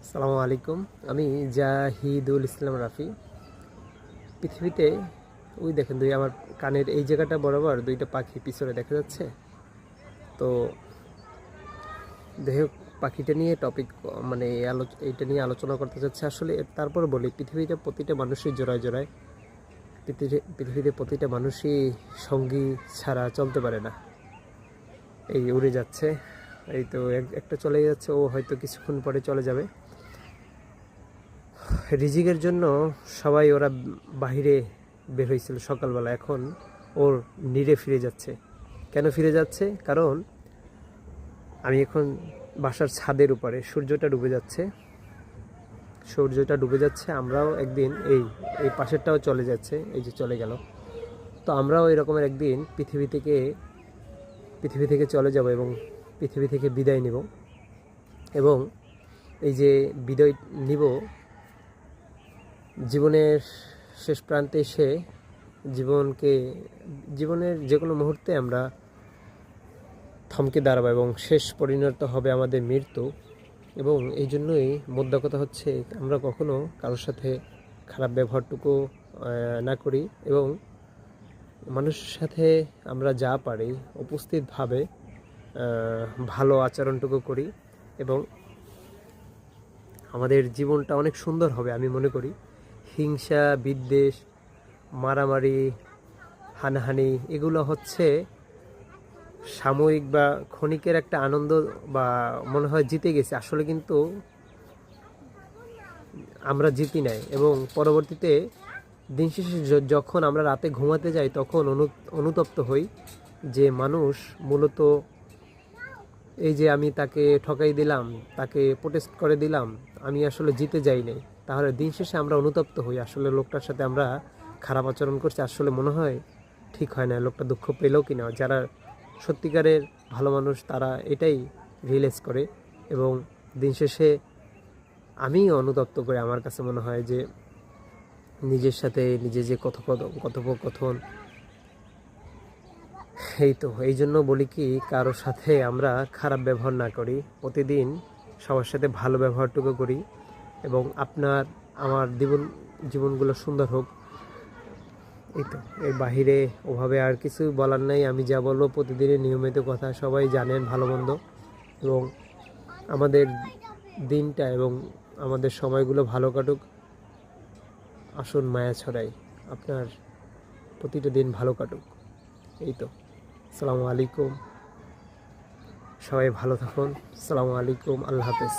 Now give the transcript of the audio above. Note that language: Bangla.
আসসালামু আলাইকুম। আমি জাহিদুল ইসলাম রাফি। পৃথিবীতে ওই দেখেন আমার কানের এই জায়গাটা বরাবর দুইটা পাখি পিছনে দেখা যাচ্ছে। তো দেখ, পাখিটা নিয়ে টপিক মানে এইটা নিয়ে আলোচনা করতে চাচ্ছে আসলে। তারপর বলি, পৃথিবীতে প্রতিটা মানুষই জোড়ায় জোড়ায়, পৃথিবীতে প্রতিটা মানুষই সঙ্গী ছাড়া চলতে পারে না। এই উড়ে যাচ্ছে, এই তো একটা চলে যাচ্ছে, ও হয়তো কিছুক্ষণ পরে চলে যাবে। রিজিকের জন্য সবাই ওরা বাহিরে বের হয়েছিল সকালবেলা, এখন ওর নিরে ফিরে যাচ্ছে। কেন ফিরে যাচ্ছে? কারণ আমি এখন বাসার ছাদের উপরে, সূর্যটা ডুবে যাচ্ছে। আমরাও একদিন এই এই পাশেরটাও চলে যাচ্ছে, এই যে চলে গেল। তো আমরাও এরকমের একদিন পৃথিবী থেকে চলে যাব এবং পৃথিবী থেকে বিদায় নিব। এবং এই যে বিদায় নিব, জীবনের শেষ প্রান্তে এসে জীবনের যে কোনো মুহূর্তে আমরা থমকে দাঁড়াবো এবং শেষ পরিণত হবে আমাদের মৃত্যু। এবং এই জন্যই মোদ্দা কথা হচ্ছে, আমরা কখনো কারোর সাথে খারাপ ব্যবহারটুকু না করি এবং মানুষের সাথে আমরা যা পারি উপস্থিতভাবে ভালো আচরণটুকু করি এবং আমাদের জীবনটা অনেক সুন্দর হবে আমি মনে করি। হিংসা, বিদ্বেষ, মারামারি, হানাহানি এগুলো হচ্ছে সাময়িক বা ক্ষণিকের একটা আনন্দ, বা মনে হয় জিতে গেছি, আসলে কিন্তু আমরা জিতি নাই। এবং পরবর্তীতে দিন শেষে যখন আমরা রাতে ঘুমাতে যাই তখন অনুতপ্ত হই যে মানুষ মূলত এই যে আমি তাকে ঠকাই দিলাম, তাকে প্রোটেস্ট করে দিলাম, আমি আসলে জিতে যাই নাই। তাহলে দিন শেষে আমরা অনুতপ্ত হই, আসলে লোকটার সাথে আমরা খারাপ আচরণ করছি, আসলে মনে হয় ঠিক হয় না, লোকটা দুঃখ পেলেও কিনা। যারা সত্যিকারের ভালো মানুষ তারা এটাই রিয়েলাইজ করে এবং দিন শেষে আমি অনুতপ্ত করে। আমার কাছে মনে হয় যে নিজের সাথে নিজে যে কথোপকথন, এই জন্য বলি কি, কারোর সাথে আমরা খারাপ ব্যবহার না করি, প্রতিদিন সবার সাথে ভালো ব্যবহারটুকু করি এবং আমার জীবনগুলো সুন্দর হোক। এর বাহিরে ওভাবে আর কিছু বলার নাই। আমি যা বলবো প্রতিদিনের নিয়মিত কথা, সবাই জানেন ভালো মন্দ। এবং আমাদের দিনটা এবং আমাদের সময়গুলো ভালো কাটুক। আসুন মায়া ছড়াই, আপনার প্রতিটা দিন ভালো কাটুক। আসসালামু আলাইকুম, সবাই ভালো থাকুন। আসসালামু আলাইকুম, আল্লাহ হাফেজ।